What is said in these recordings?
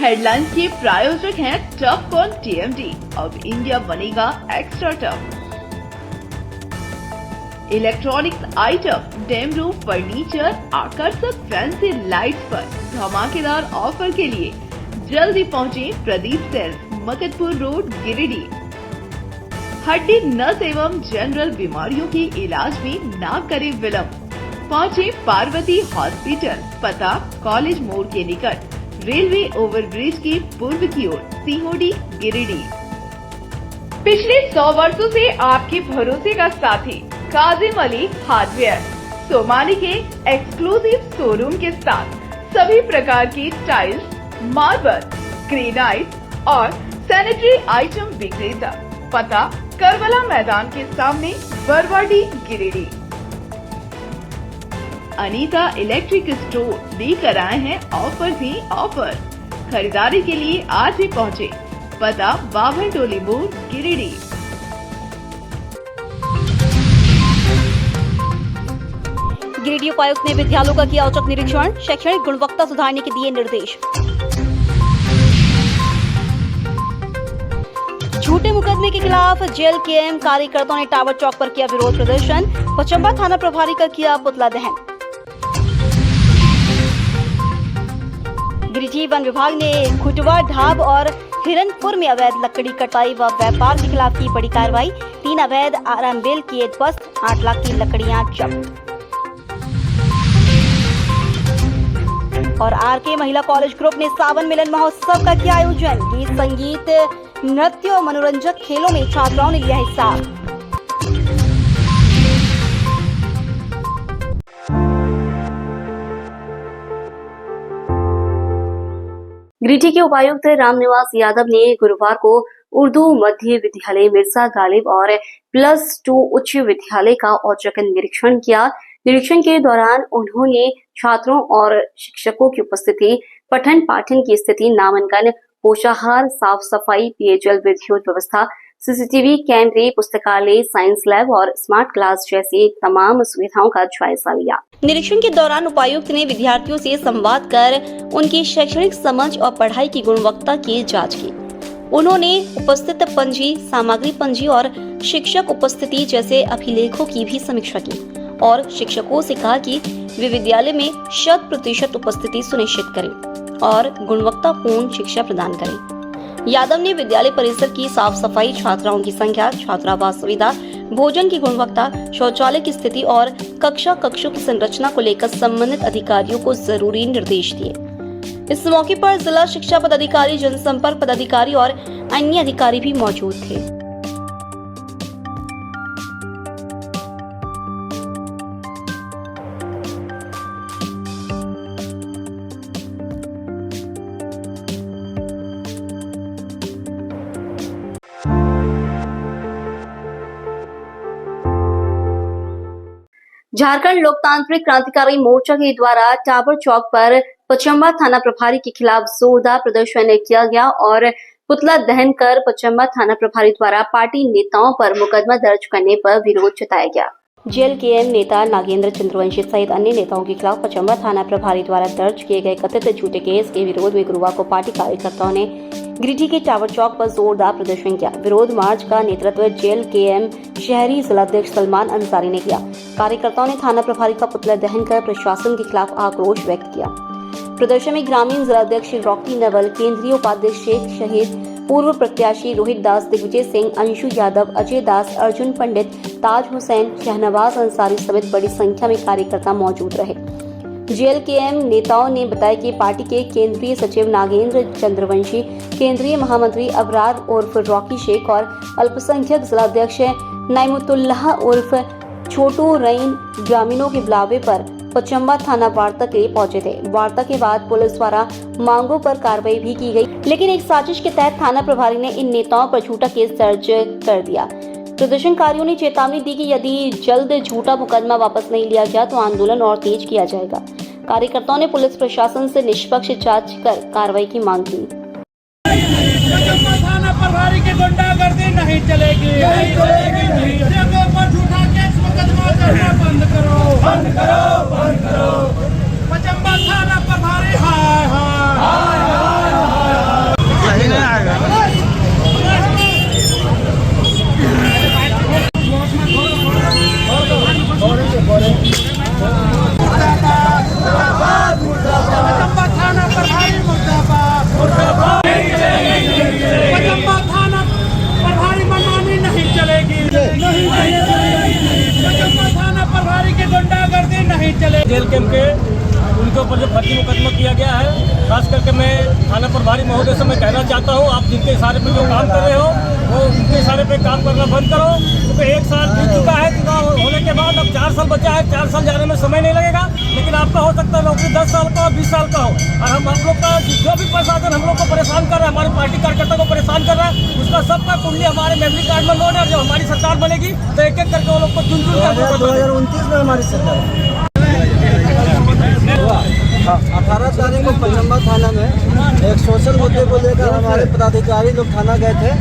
Headlines के प्रायोजक हैं टफ ऑन टीएमटी। अब इंडिया बनेगा extra tough. Electronics item, dam roof furniture, आकर्षक फैंसी लाइट्स पर धमाकेदार ऑफर के लिए जल्दी पहुंचे प्रदीप सेल्स, मकतपुर रोड, गिरिडीह। हड्डी, नस एवं जनरल बीमारियों के इलाज में ना करे विलंब। पहुंचे पार्वती हॉस्पिटल, पता कॉलेज मोड़ के निकट, रेलवे ओवरब्रिज के पूर्व की ओर, सीहोडी, गिरिडीह। पिछले 100 वर्षों से आपके भरोसे का साथी काजिम अली हार्डवेयर, सोमानी के एक्सक्लूसिव शोरूम के साथ सभी प्रकार की टाइल्स, मार्बल, ग्रेनाइट और सैनिटरी आइटम विक्रेता। पता करबला मैदान के सामने, बरवाडी, गिरिडीह। अनीता इलेक्ट्रिक स्टोर लेकर आए हैं ऑफर ही ऑफर। खरीदारी के लिए आज ही पहुंचे। पता बाभन टोली मोड़, गिरिडीह। गिरिडीह उपायुक्त ने विद्यालयों का किया औचक निरीक्षण, शैक्षणिक गुणवत्ता सुधारने के दिए निर्देश। झूठे मुकदमे के खिलाफ जेएलकेएम कार्यकर्ताओं ने टावर चौक पर किया विरोध प्रदर्शन, पचंबा थाना प्रभारी का किया पुतला दहन। गिरिडीह वन विभाग ने खुटवा, ढाब और हिरनपुर में अवैध लकड़ी कटाई व व्यापार के खिलाफ की बड़ी कार्रवाई, 3 अवैध आराम बेल किए ध्वस्त, 8 लाख की लकड़ियां जब्त। और आरके महिला कॉलेज ग्रुप ने सावन मिलन महोत्सव का किया आयोजन, गीत, संगीत, नृत्य और मनोरंजक खेलों में छात्राओं ने लिया हिस्सा। गिरिडीह के उपायुक्त रामनिवास यादव ने गुरुवार को उर्दू मध्य विद्यालय मिर्जा गालिब और +2 उच्च विद्यालय का औचक निरीक्षण किया। निरीक्षण के दौरान उन्होंने छात्रों और शिक्षकों की उपस्थिति, पठन पाठन की स्थिति, नामांकन, पोषाहार, साफ सफाई, पेयजल, विद्युत व्यवस्था, सीसीटीवी कैमरे, पुस्तकालय, साइंस लैब और स्मार्ट क्लास जैसी तमाम सुविधाओं का जायजा लिया। निरीक्षण के दौरान उपायुक्त ने विद्यार्थियों से संवाद कर उनकी शैक्षणिक समझ और पढ़ाई की गुणवत्ता की जांच की। उन्होंने उपस्थित पंजी, सामग्री पंजी और शिक्षक उपस्थिति जैसे अभिलेखों की भी समीक्षा की और शिक्षकों से कहा कि वे विद्यालय में 100% उपस्थिति सुनिश्चित करें और गुणवत्तापूर्ण शिक्षा प्रदान करें। यादव ने विद्यालय परिसर की साफ सफाई, छात्राओं की संख्या, छात्रावास सुविधा, भोजन की गुणवत्ता, शौचालय की स्थिति और कक्षों की संरचना को लेकर संबंधित अधिकारियों को जरूरी निर्देश दिए। इस मौके पर जिला शिक्षा पदाधिकारी, जनसंपर्क पदाधिकारी और अन्य अधिकारी भी मौजूद थे। झारखंड लोकतांत्रिक क्रांतिकारी मोर्चा के द्वारा टावर चौक पर पचंबा थाना प्रभारी के खिलाफ जोरदार प्रदर्शन किया गया और पुतला दहन कर पचंबा थाना प्रभारी द्वारा पार्टी नेताओं पर मुकदमा दर्ज करने पर विरोध जताया गया। जेएलकेएम नेता नागेंद्र चंद्रवंशी सहित अन्य नेताओं के खिलाफ पचंबा थाना प्रभारी द्वारा दर्ज किए गए कथित झूठे केस के विरोध में गुरुवार को पार्टी कार्यकर्ताओं ने गिरिडीह के टावर चौक पर जोरदार प्रदर्शन किया। विरोध मार्च का नेतृत्व जेएलकेएम शहरी जिलाध्यक्ष सलमान अंसारी ने किया। कार्यकर्ताओं ने थाना प्रभारी का पुतला दहन कर प्रशासन के खिलाफ आक्रोश व्यक्त किया। प्रदर्शन में ग्रामीण जिलाध्यक्ष रॉकी नवल, केंद्रीय उपाध्यक्ष शेख शहीद, पूर्व प्रत्याशी रोहित दास, दिग्विजय सिंह, अंशु यादव, अजय दास, अर्जुन पंडित, ताज हुसैन, शहनवाज अंसारी समेत बड़ी संख्या में कार्यकर्ता मौजूद रहे। जेएलकेएम नेताओं ने बताया कि पार्टी के केंद्रीय सचिव नागेंद्र चंद्रवंशी, केंद्रीय महामंत्री अबरार उर्फ रॉकी शेख और अल्पसंख्यक जिलाध्यक्ष नाइमुतुल्लाह उर्फ छोटू रईन ग्रामीणों के बुलावे पर पचंबा थाना वार्ता के लिए पहुंचे थे। वार्ता के बाद पुलिस द्वारा मांगों पर कार्रवाई भी की गई, लेकिन एक साजिश के तहत थाना प्रभारी ने इन नेताओं पर झूठा केस दर्ज कर दिया। प्रदर्शनकारियों ने चेतावनी दी कि यदि जल्द झूठा मुकदमा वापस नहीं लिया गया तो आंदोलन और तेज किया जाएगा। कार्यकर्ताओं ने पुलिस प्रशासन से निष्पक्ष जांच कर कार्रवाई की मांग की। थाना प्रभारी की गुंडागर्दी नहीं चलेगी, नहीं चलेगी, नहीं चलेगी। झूठा केस मुकदमा करना बंद करो, बंद करो, बंद करो। पचंबा थाना प्रभारी हाय हाय हाय हाय हाय। उनके ऊपर जो फर्जी मुकदमा किया गया है, खास करके मैं थाना प्रभारी महोदय से मैं कहना चाहता हूँ, आप जिनके इशारे पे जो काम कर रहे हो वो उनके इशारे पे काम करना बंद करो, क्योंकि 1 साल बीत चुका है चुनाव होने के बाद, अब 4 साल बचा है। 4 साल जाने में समय नहीं लगेगा, लेकिन आपका हो सकता है नौकरी 10 साल का हो, 20 साल का हो। और हम लोग का जो भी प्रशासन हम लोग को परेशान कर रहा है, हमारे पार्टी कार्यकर्ता को परेशान कर रहा है, उसका सबका कुंडली हमारे मेमोरी कार्ड में लोड है। जब हमारी सरकार बनेगी तो एक एक करके वो लोग को चुन चुन के 2029 में हमारी सरकार 18 तारीख को पचम्बा थाना में एक सोशल मुद्दे को लेकर हमारे पदाधिकारी लोग थाना गए थे,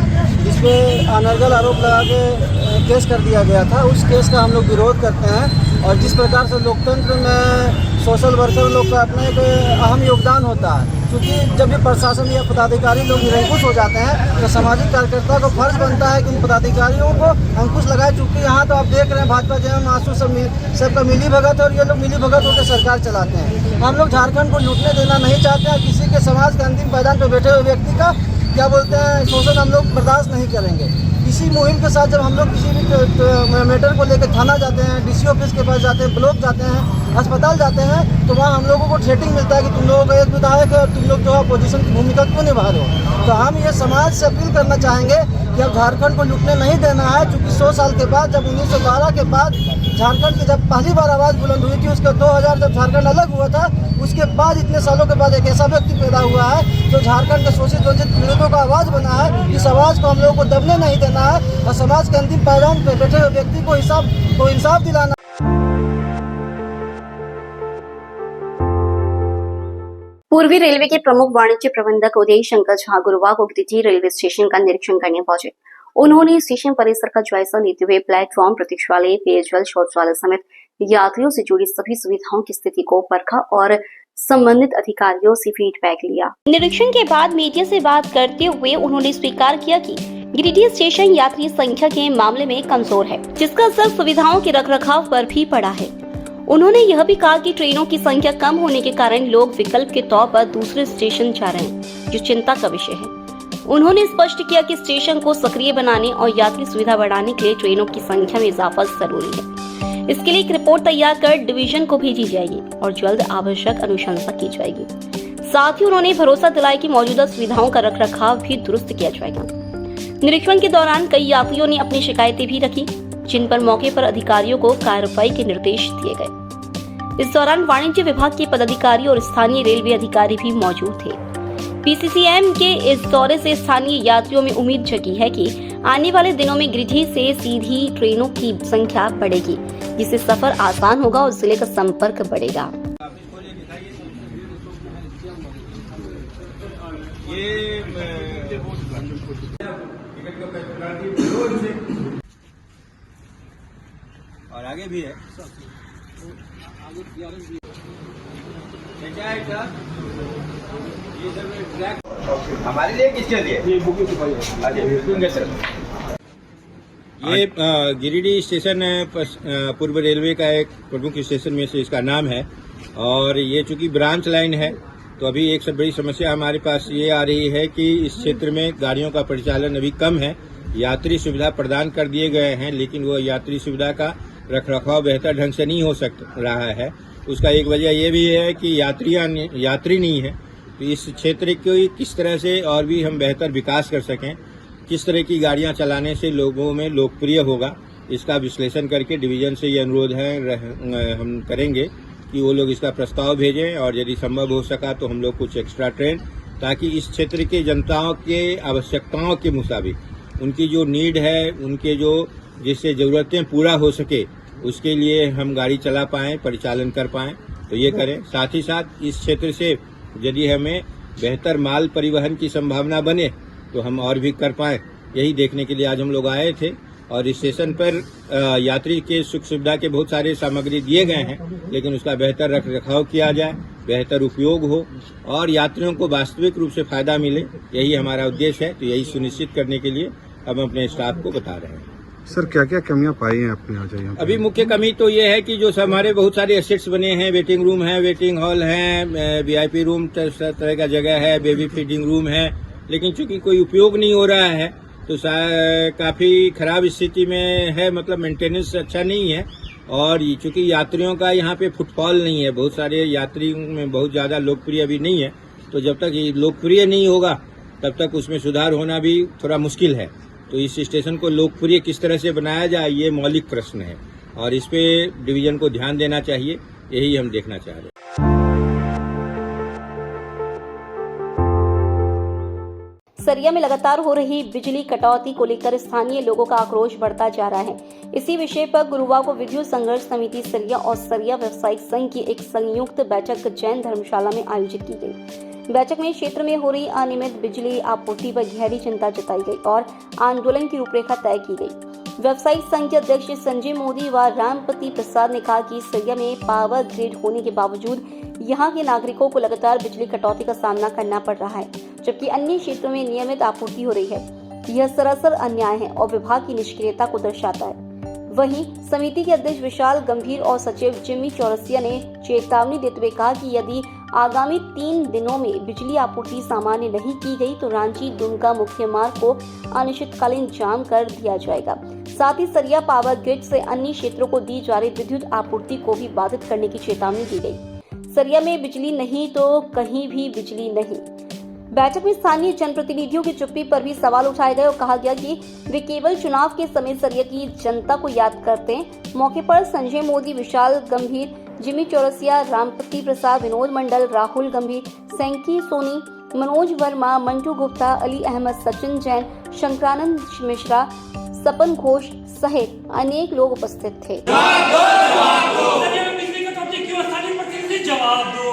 जिसपे अनर्गल आरोप लगा के केस कर दिया गया था। उस केस का हम लोग विरोध करते हैं, और जिस प्रकार से लोकतंत्र में सोशल वर्कर लोग का अपना एक अहम योगदान होता है, क्योंकि जब भी प्रशासन या पदाधिकारी लोग निरंकुश हो जाते हैं तो सामाजिक कार्यकर्ता को फर्ज बनता है कि उन पदाधिकारियों को अंकुश लगाए। चूँकि यहाँ तो आप देख रहे हैं भाजपा जैन आंसू सबका मिली भगत है, और ये लोग मिली भगत होकर सरकार चलाते हैं। हम लोग झारखंड को लूटने देना नहीं चाहते हैं, किसी के समाज के अंतिम पायदान पर बैठे हुए व्यक्ति का क्या बोलते हैं शोषण हम लोग बर्दाश्त नहीं करेंगे। इसी मुहिम के साथ जब हम लोग किसी भी मैटर को लेकर थाना जाते हैं, डीसी ऑफिस के पास जाते हैं, ब्लॉक जाते हैं, अस्पताल जाते हैं, तो वहाँ हम लोगों को थ्रेटिंग मिलता है कि तुम लोगों का एक विधायक है और तुम लोग जो है अपोजिशन की भूमिका क्यों निभा रहे हो। तो हम ये समाज से अपील करना चाहेंगे कि अब झारखंड को लूटने नहीं देना है, क्योंकि 100 साल के बाद जब 1912 के बाद झारखंड की जब पहली बार आवाज़ बुलंद हुई थी, उसके 2000 जब झारखंड अलग हुआ था, उसके बाद इतने सालों के बाद एक ऐसा व्यक्ति पैदा हुआ है जो झारखंड के शोषित वंचित पीड़ितों का आवाज़ बना है। इस आवाज़ को हम लोगों को दबने नहीं देना है, और समाज के अंतिम पायदान पर बैठे हुए व्यक्ति को इंसाफ दिलाना। पूर्वी रेलवे के प्रमुख वाणिज्य प्रबंधक उदय शंकर झा गुरुवार को गिरिडीह रेलवे स्टेशन का निरीक्षण करने पहुंचे। उन्होंने स्टेशन परिसर का जायजा लेते हुए प्लेटफॉर्म, प्रतीक्षालय, पेयजल, शौचालय समेत यात्रियों से जुड़ी सभी सुविधाओं की स्थिति को परखा और संबंधित अधिकारियों से फीडबैक लिया। निरीक्षण के बाद मीडिया से बात करते हुए उन्होंने स्वीकार किया कि गिरिडीह स्टेशन यात्री संख्या के मामले में कमजोर है, जिसका असर सुविधाओं के रखरखाव पर भी पड़ा है। उन्होंने यह भी कहा कि ट्रेनों की संख्या कम होने के कारण लोग विकल्प के तौर पर दूसरे स्टेशन जा रहे हैं, जो चिंता का विषय है। उन्होंने स्पष्ट किया कि स्टेशन को सक्रिय बनाने और यात्री सुविधा बढ़ाने के लिए ट्रेनों की संख्या में इजाफा जरूरी है। इसके लिए एक रिपोर्ट तैयार कर डिवीजन को भेजी जाएगी और जल्द आवश्यक अनुशंसा की जाएगी। साथ ही उन्होंने भरोसा दिलाया कि मौजूदा सुविधाओं का रखरखाव भी दुरुस्त किया जाएगा। निरीक्षण के दौरान कई यात्रियों ने अपनी शिकायतें भी रखी, जिन पर मौके पर अधिकारियों को कार्रवाई के निर्देश दिए गए। इस दौरान वाणिज्य विभाग के पदाधिकारी और स्थानीय रेलवे अधिकारी भी मौजूद थे। पीसीसीएम के इस दौरे से स्थानीय यात्रियों में उम्मीद जगी है कि आने वाले दिनों में गिरिडीह से सीधी ट्रेनों की संख्या बढ़ेगी, जिससे सफर आसान होगा और जिले का संपर्क बढ़ेगा। और आगे भी है हमारे लिए किसके लिए ये गिरिडीह स्टेशन पूर्व रेलवे का एक प्रमुख स्टेशन में से इसका नाम है, और ये चूंकि ब्रांच लाइन है तो अभी एक सबसे बड़ी समस्या हमारे पास ये आ रही है कि इस क्षेत्र में गाड़ियों का परिचालन अभी कम है। यात्री सुविधा प्रदान कर दिए गए हैं, लेकिन वो यात्री सुविधा का रखरखाव बेहतर ढंग से नहीं हो रहा है। उसका एक वजह यह भी है कि यात्री नहीं है। तो इस क्षेत्र को किस तरह से और भी हम बेहतर विकास कर सकें, किस तरह की गाड़ियां चलाने से लोगों में लोकप्रिय होगा, इसका विश्लेषण करके डिवीजन से ये अनुरोध है हम करेंगे कि वो लोग इसका प्रस्ताव भेजें, और यदि संभव हो सका तो हम लोग कुछ एक्स्ट्रा ट्रेन, ताकि इस क्षेत्र के जनताओं के आवश्यकताओं के मुताबिक उनकी जो नीड है, उनके जो जिससे ज़रूरतें पूरा हो सके, उसके लिए हम गाड़ी चला पाएँ, परिचालन कर पाएँ, तो ये करें। साथ ही साथ इस क्षेत्र से यदि हमें बेहतर माल परिवहन की संभावना बने तो हम और भी कर पाएँ, यही देखने के लिए आज हम लोग आए थे। और इस स्टेशन पर यात्री के सुख सुविधा के बहुत सारे सामग्री दिए गए हैं, लेकिन उसका बेहतर रख रखाव किया जाए, बेहतर उपयोग हो और यात्रियों को वास्तविक रूप से फायदा मिले, यही हमारा उद्देश्य है। तो यही सुनिश्चित करने के लिए हम अपने स्टाफ को बता रहे हैं। सर, क्या क्या कमियां पाई हैं आपने आज यहाँ? अभी मुख्य कमी तो ये है कि जो हमारे बहुत सारे एसेट्स बने हैं, वेटिंग रूम है, वेटिंग हॉल है, वीआईपी रूम तरह का जगह है, बेबी फीडिंग रूम है, लेकिन चूंकि कोई उपयोग नहीं हो रहा है तो काफी खराब स्थिति में है, मतलब मेंटेनेंस अच्छा नहीं है। और चूंकि यात्रियों का यहाँ पे फुटफॉल नहीं है, बहुत सारे यात्री में बहुत ज़्यादा लोकप्रिय अभी नहीं है, तो जब तक ये लोकप्रिय नहीं होगा तब तक उसमें सुधार होना भी थोड़ा मुश्किल है। तो इस स्टेशन को लोकप्रिय किस तरह से बनाया जाए, ये मौलिक प्रश्न है और इस पे डिवीजन को ध्यान देना चाहिए, यही हम देखना चाह रहे हैं। सरिया में लगातार हो रही बिजली कटौती को लेकर स्थानीय लोगों का आक्रोश बढ़ता जा रहा है। इसी विषय पर गुरुवार को विद्युत संघर्ष समिति सरिया और सरिया व्यवसायिक संघ की एक संयुक्त बैठक जैन धर्मशाला में आयोजित की गई। बैठक में क्षेत्र में हो रही अनियमित बिजली आपूर्ति पर गहरी चिंता जताई गई और आंदोलन की रूपरेखा तय की गई। व्यवसायिक संघ के अध्यक्ष संजय मोदी व रामपति प्रसाद ने कहा कि सरिया में पावर ग्रिड होने के बावजूद यहाँ के नागरिकों को लगातार बिजली कटौती का सामना करना पड़ रहा है, जबकि अन्य क्षेत्रों में नियमित आपूर्ति हो रही है। यह सरासर अन्याय है और विभाग की निष्क्रियता को दर्शाता है। वहीं समिति के अध्यक्ष विशाल गंभीर और सचिव जिमी चौरसिया ने चेतावनी देते हुए कहा कि यदि आगामी 3 दिनों में बिजली आपूर्ति सामान्य नहीं की गई तो रांची दुमका मुख्य मार्ग को अनिश्चितकालीन जाम कर दिया जाएगा। साथ ही सरिया पावर ग्रिड से अन्य क्षेत्रों को दी जा रही विद्युत आपूर्ति को भी बाधित करने की चेतावनी दी गई। सरिया में बिजली नहीं तो कहीं भी बिजली नहीं। बैठक में स्थानीय जनप्रतिनिधियों की चुप्पी पर भी सवाल उठाए गए और कहा गया कि वे केवल चुनाव के समय सरिया की जनता को याद करते हैं। मौके पर संजय मोदी, विशाल गंभीर, जिमी चौरसिया, रामपति प्रसाद, विनोद मंडल, राहुल गंभीर, सैंकी सोनी, मनोज वर्मा, मंटू गुप्ता, अली अहमद, सचिन जैन, शंकरानंद मिश्रा, सपन घोष सहित अनेक लोग उपस्थित थे। जवाब दो,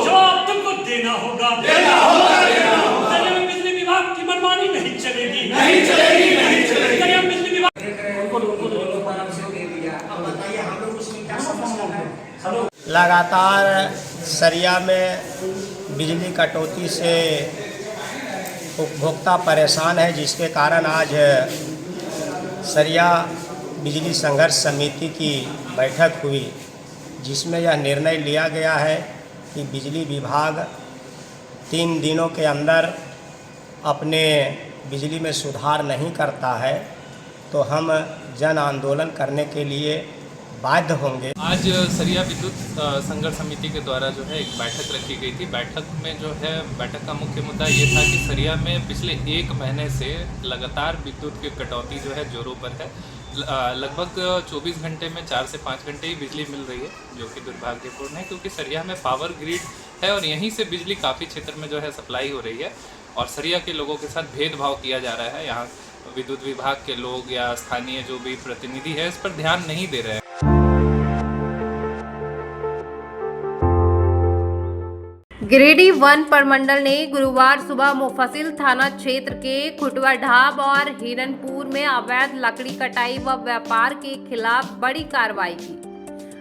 जवाब तुमको देना होगा। सरिया में बिजली विभाग की मनमानी नहीं चलेगी। सरिया में बिजली विभाग लगातार सरिया में बिजली कटौती से उपभोक्ता परेशान है, जिसके कारण आज सरिया बिजली संघर्ष समिति की बैठक हुई, जिसमें यह निर्णय लिया गया है कि बिजली विभाग 3 दिनों के अंदर अपने बिजली में सुधार नहीं करता है तो हम जन आंदोलन करने के लिए बाध्य होंगे। आज सरिया विद्युत संघर्ष समिति के द्वारा जो है एक बैठक रखी गई थी। बैठक में जो है बैठक का मुख्य मुद्दा ये था कि सरिया में पिछले 1 महीने से लगातार विद्युत की कटौती जो है जोरों पर है। लगभग 24 घंटे में 4 से 5 घंटे ही बिजली मिल रही है, जो कि दुर्भाग्यपूर्ण है क्योंकि सरिया में पावर ग्रिड है और यहीं से बिजली काफ़ी क्षेत्र में जो है सप्लाई हो रही है और सरिया के लोगों के साथ भेदभाव किया जा रहा है। यहाँ विद्युत विभाग के लोग या स्थानीय जो भी प्रतिनिधि है इस पर ध्यान नहीं दे रहे हैं। गिरिडीह वन प्रमंडल ने गुरुवार सुबह मुफस्सिल थाना क्षेत्र के खुटवा ढाब और हिरनपुर में अवैध लकड़ी कटाई व व्यापार के खिलाफ बड़ी कार्रवाई की।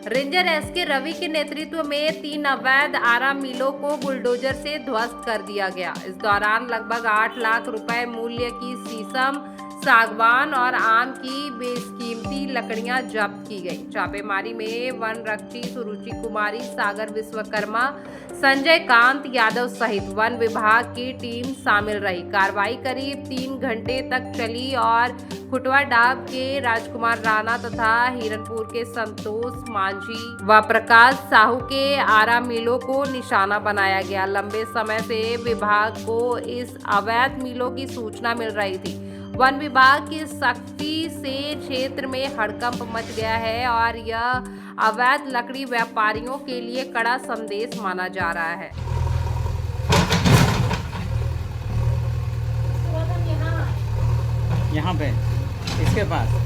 रेंजर एसके रवि के नेतृत्व में 3 अवैध आरा मिलों को बुलडोजर से ध्वस्त कर दिया गया। इस दौरान लगभग 8 लाख रुपए मूल्य की शीशम, सागवान और आम की बेशकीमती लकड़ियां जब्त की गई। छापेमारी में वन रक्षी सुरुचि कुमारी, सागर विश्वकर्मा, संजय कांत यादव सहित वन विभाग की टीम शामिल रही। कार्रवाई करीब 3 घंटे तक चली और खुटवा डाब के राजकुमार राणा तथा हिरनपुर के संतोष मांझी व प्रकाश साहू के आरा मिलों को निशाना बनाया गया। लंबे समय से विभाग को इस अवैध मिलों की सूचना मिल रही थी। वन विभाग की सख्ती से क्षेत्र में हड़कंप मच गया है और यह अवैध लकड़ी व्यापारियों के लिए कड़ा संदेश माना जा रहा है। यहाँ पे इसके पास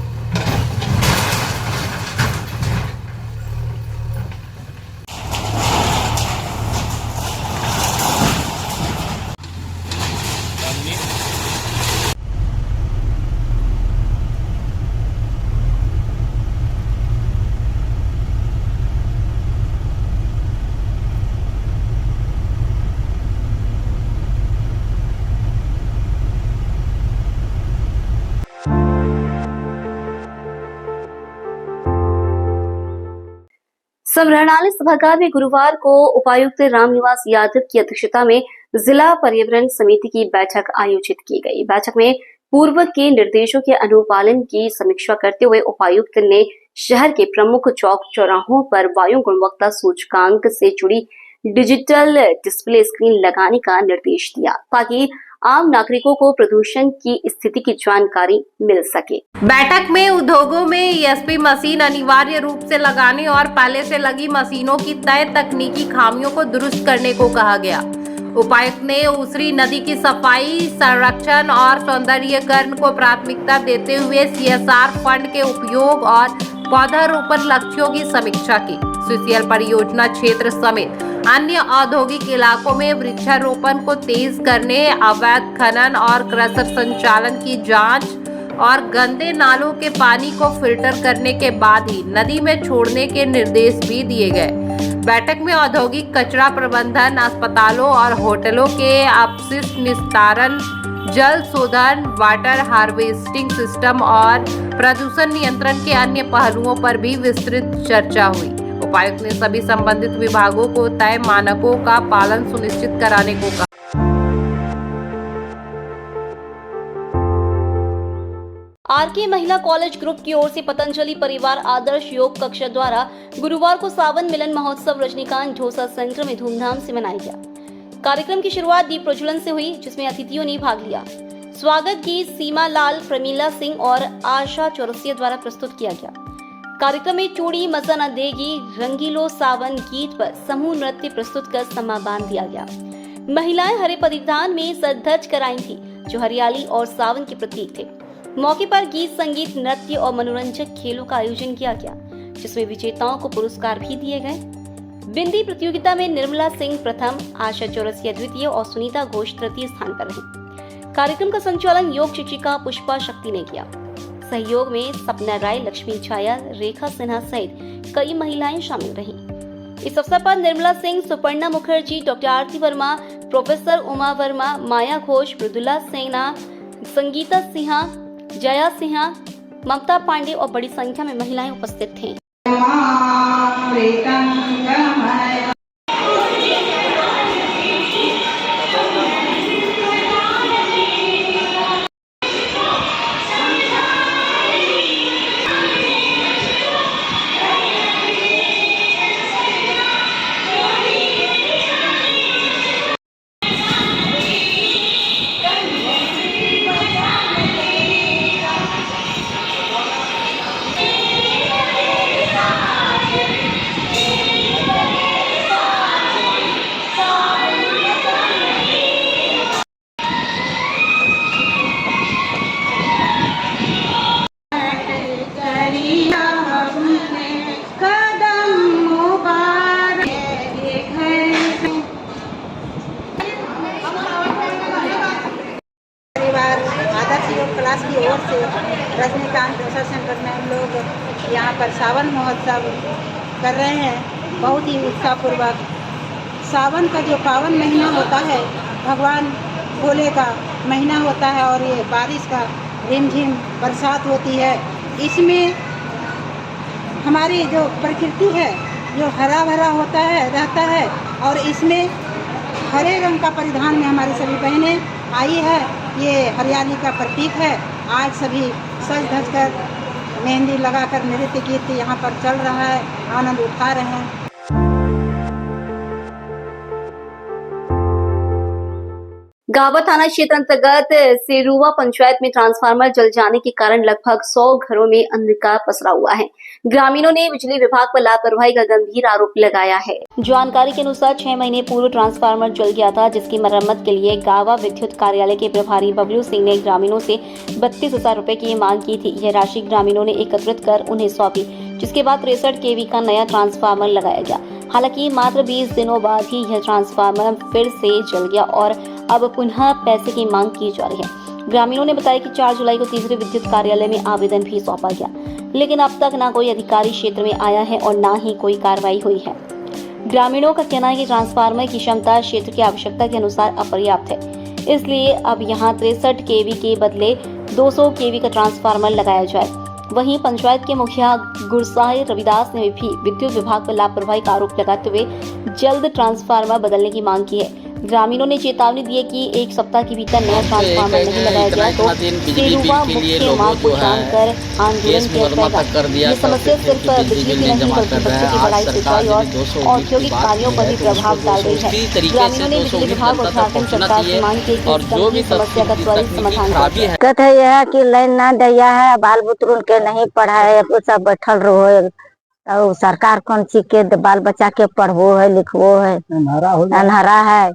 समरणाली सभागार में गुरुवार को उपायुक्त रामनिवास यादव की अध्यक्षता में जिला पर्यावरण समिति की बैठक आयोजित की गई। बैठक में पूर्व के निर्देशों के अनुपालन की समीक्षा करते हुए उपायुक्त ने शहर के प्रमुख चौक चौराहों पर वायु गुणवत्ता सूचकांक से जुड़ी डिजिटल डिस्प्ले स्क्रीन लगाने का निर्देश दिया ताकि आम नागरिकों को प्रदूषण की स्थिति की जानकारी मिल सके। बैठक में उद्योगों में ईएसपी मशीन अनिवार्य रूप से लगाने और पहले से लगी मशीनों की तय तकनीकी खामियों को दुरुस्त करने को कहा गया। उपायुक्त ने उसरी नदी की सफाई, संरक्षण और सौंदर्यीकरण को प्राथमिकता देते हुए सीएसआर फंड के उपयोग और पौधारोपण लक्ष्यों की समीक्षा की। सीसीएल परियोजना क्षेत्र समेत अन्य औद्योगिक इलाकों में वृक्षारोपण को तेज करने, अवैध खनन और क्रशर संचालन की जांच और गंदे नालों के पानी को फिल्टर करने के बाद ही नदी में छोड़ने के निर्देश भी दिए गए। बैठक में औद्योगिक कचरा प्रबंधन, अस्पतालों और होटलों के अपशिष्ट निस्तारण, जल शोधन, वाटर हार्वेस्टिंग सिस्टम और प्रदूषण नियंत्रण के अन्य पहलुओं पर भी विस्तृत चर्चा हुई। उपायुक्त ने सभी संबंधित विभागों को तय मानकों का पालन सुनिश्चित कराने को कहा। आरके महिला कॉलेज ग्रुप की ओर से पतंजलि परिवार आदर्श योग कक्षा द्वारा गुरुवार को सावन मिलन महोत्सव रजनीकांत ढोसा सेंटर में धूमधाम से मनाया गया। कार्यक्रम की शुरुआत दीप प्रज्वलन से हुई, जिसमें अतिथियों ने भाग लिया। स्वागत गीत सीमा लाल, प्रमीला सिंह और आशा चौरसिया द्वारा प्रस्तुत किया गया। कार्यक्रम में चूड़ी मजा न देगी, रंगीलो सावन गीत पर समूह नृत्य प्रस्तुत कर समा बांध दिया गया। महिलाएं हरे परिधान में सज-धज कर आई थी, जो हरियाली और सावन के प्रतीक थे। मौके पर गीत, संगीत, नृत्य और मनोरंजक खेलों का आयोजन किया गया, जिसमें विजेताओं को पुरस्कार भी दिए गए। बिंदी प्रतियोगिता में निर्मला सिंह प्रथम, आशा चौरसिया द्वितीय और सुनीता घोष तृतीय स्थान पर रही। कार्यक्रम का संचालन योग शिक्षिका पुष्पा शक्ति ने किया। सहयोग में सपना राय, लक्ष्मी छाया, रेखा सिन्हा सहित कई महिलाएं शामिल रहीं। इस अवसर पर निर्मला सिंह, सुपर्णा मुखर्जी, डॉक्टर आरती वर्मा, प्रोफेसर उमा वर्मा, माया घोष, मृदुला सेना, संगीता सिन्हा, जया सिन्हा, ममता पांडे और बड़ी संख्या में महिलाएं उपस्थित थीं। क्लास की ओर से रजनीकांत ढोसा सेंटर में हम लोग यहाँ पर सावन महोत्सव कर रहे हैं, बहुत ही उत्साहपूर्वक। सावन का जो पावन महीना होता है, भगवान भोले का महीना होता है और ये बारिश का रिमझिम बरसात होती है। इसमें हमारी जो प्रकृति है, जो हरा भरा होता है, रहता है और इसमें हरे रंग का परिधान में हमारी सभी बहनें आई है। ये हरियाली का प्रतीक है। आज सभी सज धज कर मेहंदी लगाकर नृत्य गीत यहाँ पर चल रहा है, आनंद उठा रहे हैं। गावा थाना क्षेत्र अंतर्गत सेरुवा पंचायत में ट्रांसफार्मर जल जाने के कारण लगभग 100 घरों में अंधकार पसरा हुआ है। ग्रामीणों ने बिजली विभाग पर लापरवाही का गंभीर आरोप लगाया है। जानकारी के अनुसार 6 महीने पूर्व ट्रांसफार्मर जल गया था, जिसकी मरम्मत के लिए गावा विद्युत कार्यालय के प्रभारी बबलू सिंह ने ग्रामीणों से 32,000 रुपए की मांग की थी। यह राशि ग्रामीणों ने एकत्रित कर उन्हें सौंपी, जिसके बाद 63 kV का नया ट्रांसफार्मर लगाया गया। हालांकि मात्र 20 दिनों बाद ही यह ट्रांसफार्मर फिर से जल गया और अब पुनः पैसे की मांग की जा रही है। ग्रामीणों ने बताया कि 4 जुलाई को तीसरे विद्युत कार्यालय में आवेदन भी सौंपा गया, लेकिन अब तक न कोई अधिकारी क्षेत्र में आया है और न ही कोई कार्रवाई हुई है। ग्रामीणों का कहना है कि ट्रांसफार्मर की क्षमता क्षेत्र की आवश्यकता के अनुसार अपर्याप्त है, इसलिए अब यहाँ 63 kV के बदले 200 kV का ट्रांसफार्मर लगाया जाए। वहीं पंचायत के मुखिया गुरसाहिब रविदास ने भी विद्युत विभाग पर लापरवाही का आरोप लगाते हुए जल्द ट्रांसफार्मर बदलने की मांग की है। ग्रामीणों ने चेतावनी दी है कि एक सप्ताह के भीतर नया ट्रांसफार्मर नहीं लगाया गया तो सेरुवा मुख्य मार्ग को जाम कर आंदोलन किया जाएगा। ये समस्या सिर्फ बिजली की नहीं बल्कि बच्चों की पढ़ाई, सिंचाई और औद्योगिक कार्यों पर भी प्रभाव डाल रही है। ग्रामीणों ने बिजली विभाग और झारखंड सरकार से मांग की कि समस्या का त्वरित समाधान किया जाए। दिक्कत है यह कि लाइन ना दिया है, बाल बुतरुन के नहीं पढ़ाए, सब बैठल रहो है। तो सरकार कौन सी के बाल बच्चा के पढ़वो है, लिखवो है, अनहरा है।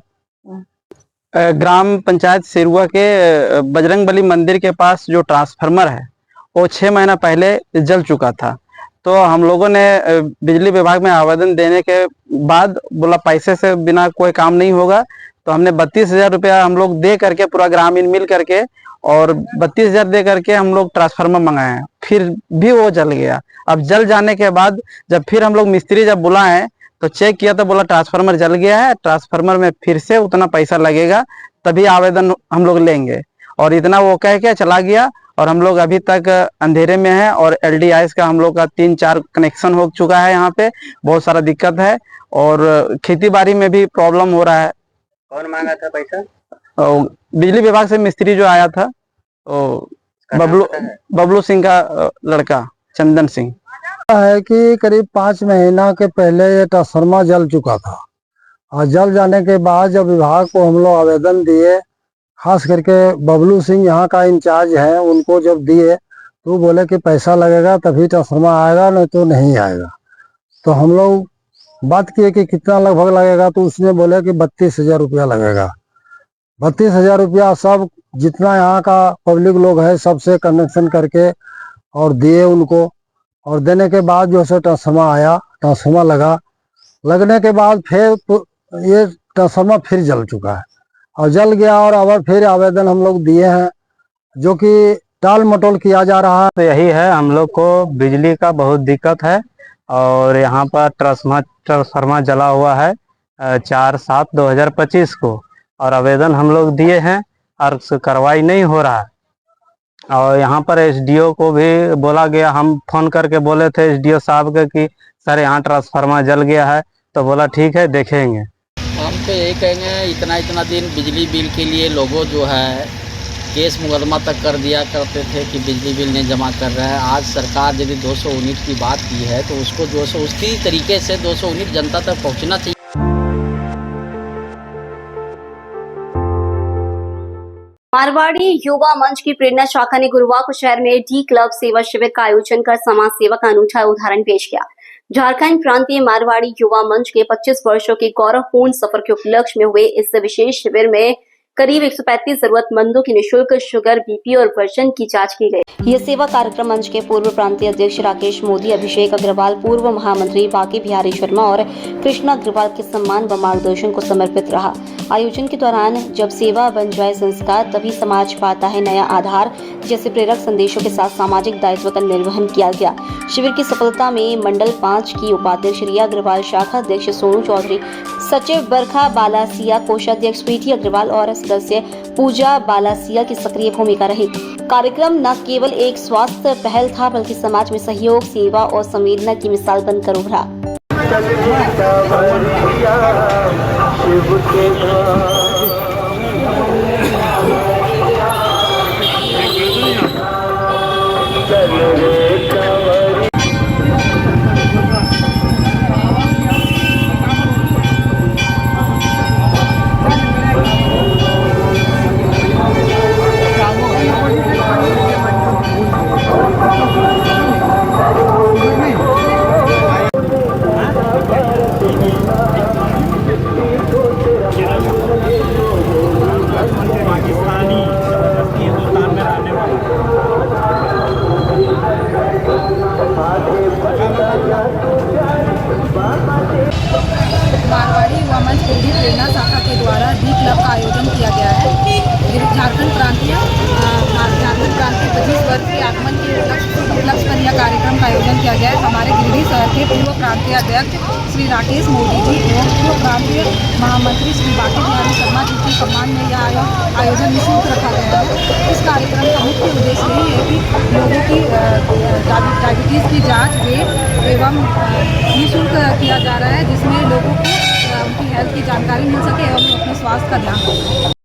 ग्राम पंचायत सेरुआ के बजरंगबली मंदिर के पास जो ट्रांसफार्मर है वो 6 महीना पहले जल चुका था। तो हम लोगों ने बिजली विभाग में आवेदन देने के बाद बोला पैसे से बिना कोई काम नहीं होगा, तो हमने 32,000 रुपया हम लोग दे करके पूरा ग्रामीण मिल करके और 32,000 दे करके हम लोग ट्रांसफार्मर मंगाए हैं। फिर भी वो जल गया। अब जल जाने के बाद जब फिर हम लोग मिस्त्री जब बुलाए तो चेक किया तो बोला ट्रांसफार्मर जल गया है, ट्रांसफार्मर में फिर से उतना पैसा लगेगा तभी आवेदन हम लोग लेंगे। और इतना वो कह के चला गया और हम लोग अभी तक अंधेरे में है। और LDIS का हम लोग का 3-4 कनेक्शन हो चुका है। यहाँ पे बहुत सारा दिक्कत है और खेती बाड़ी में भी प्रॉब्लम हो रहा है। कौन मांगा था पैसा? बिजली विभाग से मिस्त्री जो आया था बबलू सिंह का लड़का चंदन सिंह है कि करीब 5 महीना के पहले ये ट्रांसफार्मर जल चुका था और जल जाने के बाद जब विभाग को हम लोग आवेदन दिए, खास करके बबलू सिंह यहाँ का इंचार्ज है, उनको जब दिए तो बोले कि पैसा लगेगा तभी ट्रांसफार्मर आएगा, नहीं तो नहीं आएगा। तो हम लोग बात किए कि कितना लगभग लगेगा, तो उसने बोले कि 32,000 रुपया लगेगा। 32,000 रुपया सब जितना यहाँ का पब्लिक लोग है सबसे कनेक्शन करके और दिए उनको। और देने के बाद जो है ट्रांसफार्मर आया, ट्रांसफार्मर लगा, लगने के बाद फिर ये ट्रांसफार्मर फिर जल चुका है और जल गया। और अब फिर आवेदन हम लोग दिए हैं जो कि टाल मटोल किया जा रहा है। तो यही है, हम लोग को बिजली का बहुत दिक्कत है और यहाँ पर ट्रांसफार्मर जला हुआ है 4/7/2025 को और आवेदन हम लोग दिए हैं और कार्रवाई नहीं हो रहा है। और यहाँ पर SDO को भी बोला गया, हम फोन करके बोले थे SDO साहब के कि सर यहाँ ट्रांसफार्मर जल गया है, तो बोला ठीक है देखेंगे। हम तो यही कहेंगे इतना दिन बिजली बिल के लिए लोगों जो है केस मुकदमा तक कर दिया करते थे कि बिजली बिल नहीं जमा कर रहा है। आज सरकार यदि 200 यूनिट की बात की है तो उसको जो है उसी तरीके से 200 यूनिट जनता तक पहुँचना चाहिए। मारवाड़ी युवा मंच की प्रेरणा शाखा ने गुरुवार को शहर में डी क्लब सेवा शिविर का आयोजन कर समाज सेवा का अनूठा उदाहरण पेश किया। झारखंड प्रांतीय मारवाड़ी युवा मंच के 25 वर्षों के गौरवपूर्ण सफर के उपलक्ष्य में हुए इस विशेष शिविर में करीब 135 जरूरतमंदों की निःशुल्क शुगर, BP और वजन की जांच की गई। यह सेवा कार्यक्रम मंच के पूर्व प्रांतीय अध्यक्ष राकेश मोदी, अभिषेक अग्रवाल, पूर्व महामंत्री बाकी बिहारी शर्मा और कृष्णा अग्रवाल के सम्मान व मार्गदर्शन को समर्पित रहा। आयोजन के दौरान जब सेवा बन जाए संस्कार तभी समाज पाता है नया आधार जैसे प्रेरक संदेशों के साथ सामाजिक दायित्व का निर्वहन किया गया। शिविर की सफलता में मंडल 5 की उपाध्यक्ष रिया अग्रवाल, शाखा अध्यक्ष सोनू चौधरी, सचिव बरखा बालासिया, कोषाध्यक्ष स्वीटी अग्रवाल और सदस्य पूजा बालासिया की सक्रिय भूमिका रही। कार्यक्रम न केवल एक स्वास्थ्य पहल था बल्कि समाज में सहयोग, सेवा और संवेदना की मिसाल बनकर उभरा। मारवाड़ी युवा मंच की प्रेरणा शाखा के द्वारा डी क्लब का आयोजन किया गया है। झारखंड प्रांतीय 25 वर्ष के आगमन के उपलक्ष्य पर यह कार्यक्रम का आयोजन किया गया है। हमारे गिरिडीह शहर के पूर्व प्रांतीय अध्यक्ष श्री राकेश मोदी जी एवं पूर्व प्रांतीय महामंत्री श्री बाकी बिहारी शर्मा जी के सम्मान में यह आयोजन निःशुल्क रखा गया है। इस कार्यक्रम का मुख्य उद्देश्य यही है कि लोगों की डायबिटीज चीज़ की जांच वेट एवं निःशुल्क किया जा रहा है, जिसमें लोगों को उनकी हेल्थ की जानकारी मिल सके एवं अपने स्वास्थ्य का ध्यान रखें।